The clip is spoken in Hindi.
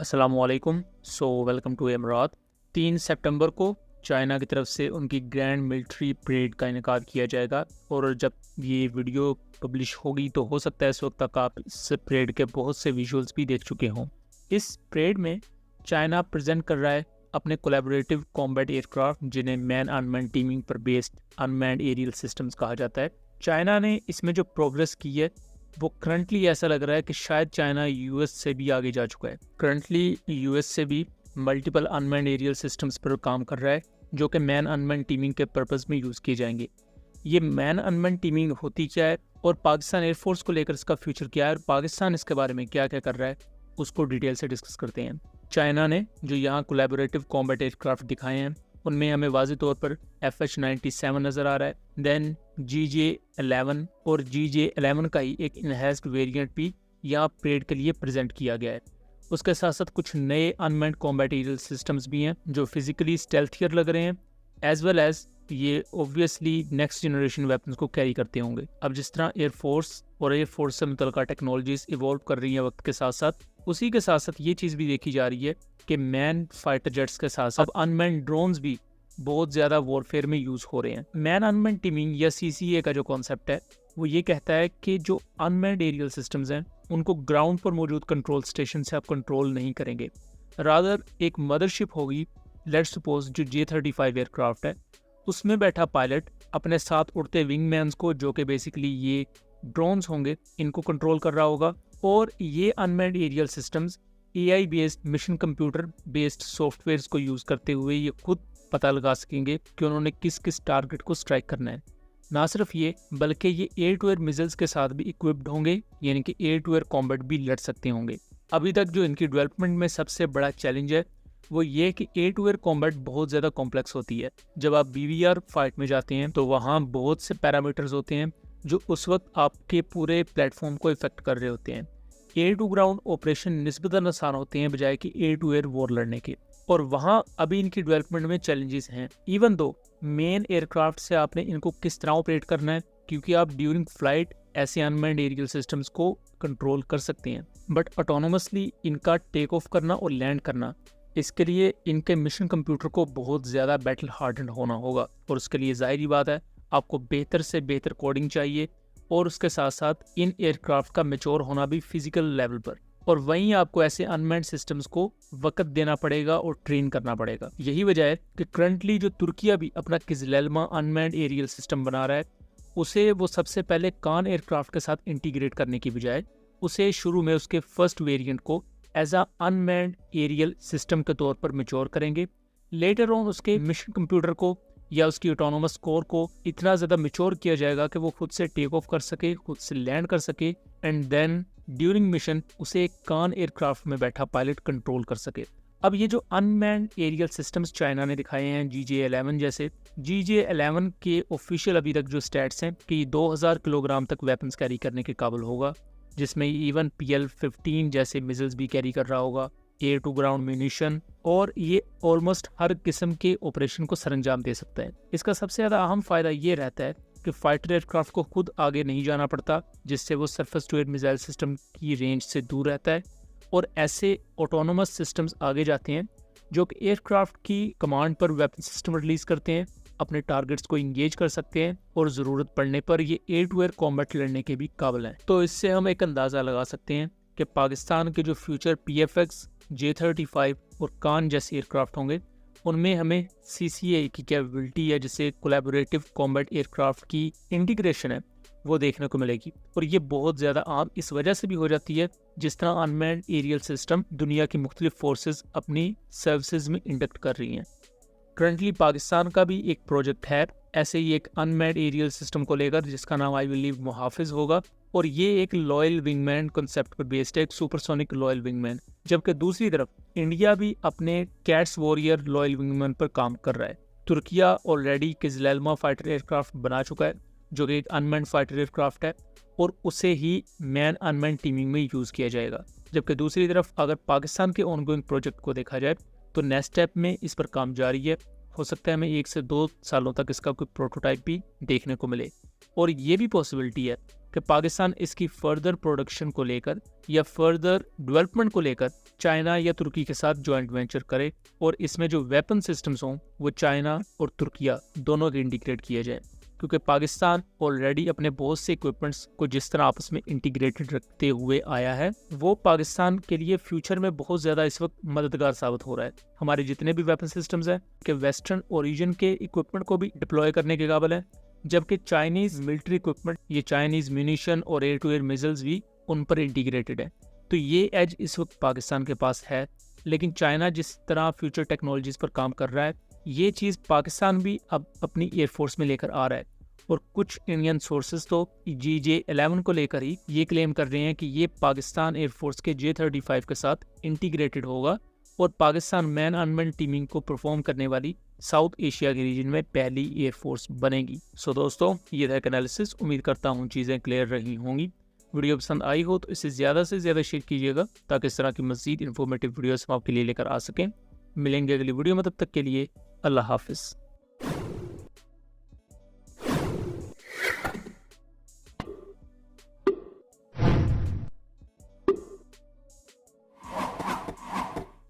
अस्सलामुअलैकुम। Welcome to एमरात। 3 सितंबर को चाइना की तरफ से उनकी ग्रैंड मिलिट्री परेड का इनेकाद किया जाएगा और जब ये वीडियो पब्लिश होगी तो हो सकता है इस वक्त तक आप इस परेड के बहुत से विजुअल्स भी देख चुके हों। इस परेड में चाइना प्रेजेंट कर रहा है अपने कोलैबोरेटिव कॉम्बैट एयरक्राफ्ट जिन्हें मैन अनमैन टीमिंग पर बेस्ड अनमैन्ड एरियल सिस्टम्स कहा जाता है। चाइना ने इसमें जो प्रोग्रेस की है वो करंटली ऐसा लग रहा है कि शायद चाइना यूएस से भी आगे जा चुका है। करंटली यूएस से भी मल्टीपल अनमैन्ड एरियल सिस्टम्स पर काम कर रहा है जो कि मैन अनमैन टीमिंग के पर्पस में यूज़ किए जाएंगे। ये मैन अनमैन टीमिंग होती क्या है और पाकिस्तान एयरफोर्स को लेकर इसका फ्यूचर क्या है और पाकिस्तान इसके बारे में क्या क्या कर रहा है उसको डिटेल से डिस्कस करते हैं। चाइना ने जो यहाँ कोलैबोरेटिव कॉम्बैट एयरक्राफ्ट दिखाए हैं उनमें हमें वाज़ेह तौर पर FH-97 नज़र आ रहा है, देन GJ-11 और GJ-11 का ही एक इनहेंस्ड वेरिएंट भी यहाँ परेड के लिए प्रेजेंट किया गया है। उसके साथ साथ कुछ नए अनमैन्ड कॉम्बैट एरियल सिस्टम्स भी हैं जो फिजिकली स्टेल्थियर लग रहे हैं, एज वेल एज ये ऑब्वियसली नेक्स्ट जनरेशन वेपन्स को कैरी करते होंगे। अब जिस तरह एयरफोर्स और एयरफोर्स से मुतल्लिका टेक्नोलॉजीज इवॉल्व कर रही हैं वक्त के साथ साथ, उसी के साथ साथ ये चीज़ भी देखी जा रही है कि मैन फाइटर जेट्स के साथ साथ अनमैन्ड ड्रोन्स भी बहुत ज़्यादा वॉरफेयर में यूज़ हो रहे हैं। मैन अनमैन टीमिंग या CCA का जो कॉन्सेप्ट है वो ये कहता है कि जो अनमैन्ड एरियल सिस्टम्स हैं उनको ग्राउंड पर मौजूद कंट्रोल स्टेशन से आप कंट्रोल नहीं करेंगे, रादर एक मदरशिप होगी, लेट्स सपोज जो J-35 एयरक्राफ्ट है उसमें बैठा पायलट अपने साथ उड़ते विंगमैन्स को जो कि बेसिकली ये ड्रोन्स होंगे इनको कंट्रोल कर रहा होगा और ये unmanned aerial systems AI based mission computer based softwares को यूज़ करते हुए ये खुद पता लगा सकेंगे कि उन्होंने किस किस टारगेट को स्ट्राइक करना है। ना सिर्फ ये बल्कि ये एयर टू एयर मिसाइल्स के साथ भी इक्विप्ड होंगे, यानी कि एयर टू एयर कॉम्बैट भी लड़ सकते होंगे। अभी तक जो इनकी डेवलपमेंट में सबसे बड़ा चैलेंज है वो ये कि एयर टू एयर कॉम्बैट बहुत ज़्यादा कॉम्प्लेक्स होती है। जब आप BVR फाइट में जाते हैं तो वहाँ बहुत से पैरामीटर्स होते हैं जो उस वक्त आपके पूरे प्लेटफॉर्म को इफेक्ट कर रहे होते हैं। एयर टू ग्राउंड ऑपरेशन निस्बतन आसान होते हैं बजाय कि एयर टू एयर वॉर लड़ने के, और वहाँ अभी इनकी डेवलपमेंट में चैलेंजेस हैं। इवन दो मेन एयरक्राफ्ट से आपने इनको किस तरह ऑपरेट करना है, क्योंकि आप ड्यूरिंग फ्लाइट ऐसे अनमैन्ड एरियल सिस्टम्स को कंट्रोल कर सकते हैं, बट ऑटोनोमसली इनका टेक ऑफ करना और लैंड करना, इसके लिए इनके मिशन कंप्यूटर को बहुत ज़्यादा बैटल हार्डन होना होगा और उसके लिए जाहिर बात है आपको बेहतर से बेहतर कोडिंग चाहिए और उसके साथ साथ इन एयरक्राफ्ट का मैच्योर होना भी फिजिकल लेवल पर, और वहीं आपको ऐसे अनमैन्ड सिस्टम्स को वक्त देना पड़ेगा और ट्रेन करना पड़ेगा। यही वजह है कि करंटली जो तुर्किया भी अपना किजलेल्मा अनमैन्ड एरियल सिस्टम बना रहा है उसे वो सबसे पहले कान एयरक्राफ्ट के साथ इंटीग्रेट करने की बजाय उसे शुरू में उसके फर्स्ट वेरिएंट को as a unmanned aerial system के तौर पर मैच्योर करेंगे। लेटर ऑन उसके मिशन कंप्यूटर को या उसकी ऑटोनोमस कोर को इतना ज़्यादा मैच्योर किया जाएगा कि वो खुद से टेक ऑफ कर सके, खुद से लैंड कर सके, एंड देन ड्यूरिंग मिशन उसे एक कान एयरक्राफ्ट में बैठा पायलट कंट्रोल कर सके। अब ये जो अनमैन्ड एरियल सिस्टम्स चाइना ने दिखाए हैं GJ-11 जैसे, GJ-11 के ऑफिशियल अभी तक जो स्टैट्स हैं कि 2000 किलोग्राम तक वेपन्स कैरी करने के काबिल होगा, जिसमें इवन PL-15 जैसे मिसाइल्स भी कैरी कर रहा होगा, एयर टू ग्राउंड म्यूनिशन, और ये ऑलमोस्ट हर किस्म के ऑपरेशन को सरंजाम दे सकता है। इसका सबसे ज़्यादा अहम फ़ायदा ये रहता है कि फाइटर एयरक्राफ्ट को खुद आगे नहीं जाना पड़ता, जिससे वो surface to air missile system की रेंज से दूर रहता है, और ऐसे ऑटोनोमस सिस्टम्स आगे जाते हैं जो कि एयरक्राफ्ट की कमांड पर वेपन सिस्टम रिलीज करते हैं, अपने टारगेट्स को इंगेज कर सकते हैं और ज़रूरत पड़ने पर ये एयर टू एयर कॉम्बैट लड़ने के भी काबिल हैं। तो इससे हम एक अंदाज़ा लगा सकते हैं कि पाकिस्तान के जो फ्यूचर PFX, J-35 और कान जैसे एयरक्राफ्ट होंगे उनमें हमें CCA की कैपेबिलिटी है, जिसे कोलैबोरेटिव कॉम्बैट एयरक्राफ्ट की इंटीग्रेशन है, वो देखने को मिलेगी। और ये बहुत ज़्यादा आम इस वजह से भी हो जाती है जिस तरह अनमैन्ड एरियल सिस्टम दुनिया की मुख्तलिफ फोर्सेस अपनी सर्विसेज में इंडक्ट कर रही हैं। करंटली पाकिस्तान का भी एक प्रोजेक्ट है ऐसे ही एक अनमैन्ड एरियल सिस्टम को लेकर, जिसका नाम आई बिलीव मुहाफिज होगा, और ये एक लॉयल विंगमैन कॉन्सेप्ट पर बेस्ड है, एक सुपरसोनिक लॉयल विंगमैन। जबकि दूसरी तरफ इंडिया भी अपने कैट्स वॉरियर लॉयल विंगमैन पर काम कर रहा है। तुर्किया ऑलरेडी किजलेल्मा फाइटर एयरक्राफ्ट बना चुका है जो कि एक अनमैन्ड फाइटर एयरक्राफ्ट है और उसे ही मैन अनमैन्ड टीमिंग में यूज़ किया जाएगा। जबकि दूसरी तरफ अगर पाकिस्तान के ऑनगोइंग प्रोजेक्ट को देखा जाए तो नेक्स्ट स्टेप में इस पर काम जारी है। हो सकता है हमें 1 से 2 सालों तक इसका कोई प्रोटोटाइप भी देखने को मिले, और ये भी पॉसिबिलिटी है कि पाकिस्तान इसकी फर्दर प्रोडक्शन को लेकर या फर्दर डेवलपमेंट को लेकर चाइना या तुर्की के साथ जॉइंट वेंचर करे और इसमें जो वेपन सिस्टम्स हों वो चाइना और तुर्किया दोनों के इंटीग्रेट किए जाए, क्योंकि पाकिस्तान ऑलरेडी अपने बहुत से इक्विपमेंट्स को जिस तरह आपस में इंटीग्रेटेड रखते हुए आया है वो पाकिस्तान के लिए फ्यूचर में बहुत ज़्यादा इस वक्त मददगार साबित हो रहा है। हमारे जितने भी वेपन सिस्टम्स हैं कि वेस्टर्न ओरिजिन के इक्विपमेंट को भी डिप्लॉय करने के काबिल है, जबकि चाइनीज़ मिलिट्री इक्विपमेंट, ये चाइनीज़ म्यूनिशन और एयर टू एयर मिसाइल्स भी उन पर इंटीग्रेटेड है। तो ये एज इस वक्त पाकिस्तान के पास है, लेकिन चाइना जिस तरह फ्यूचर टेक्नोलॉजीज़ पर काम कर रहा है ये चीज़ पाकिस्तान भी अब अपनी एयरफोर्स में लेकर आ रहा है। और कुछ इंडियन सोर्सेज तो GJ-11 को लेकर ही ये क्लेम कर रहे हैं कि ये पाकिस्तान एयरफोर्स के J-35 के साथ इंटीग्रेटेड होगा और पाकिस्तान मैन अनमैन टीमिंग को परफॉर्म करने वाली साउथ एशिया के रीजन में पहली एयरफोर्स बनेगी। सो दोस्तों, ये था एनालिसिस। उम्मीद करता हूँ चीज़ें क्लियर रही होंगी। वीडियो पसंद आई हो तो इसे ज़्यादा से ज़्यादा शेयर कीजिएगा ताकि इस तरह की मज़ीद इन्फॉर्मेटिव वीडियोस हम आपके लिए लेकर आ सकें। मिलेंगे अगली वीडियो में, तब तक के लिए अल्लाह हाफिज़।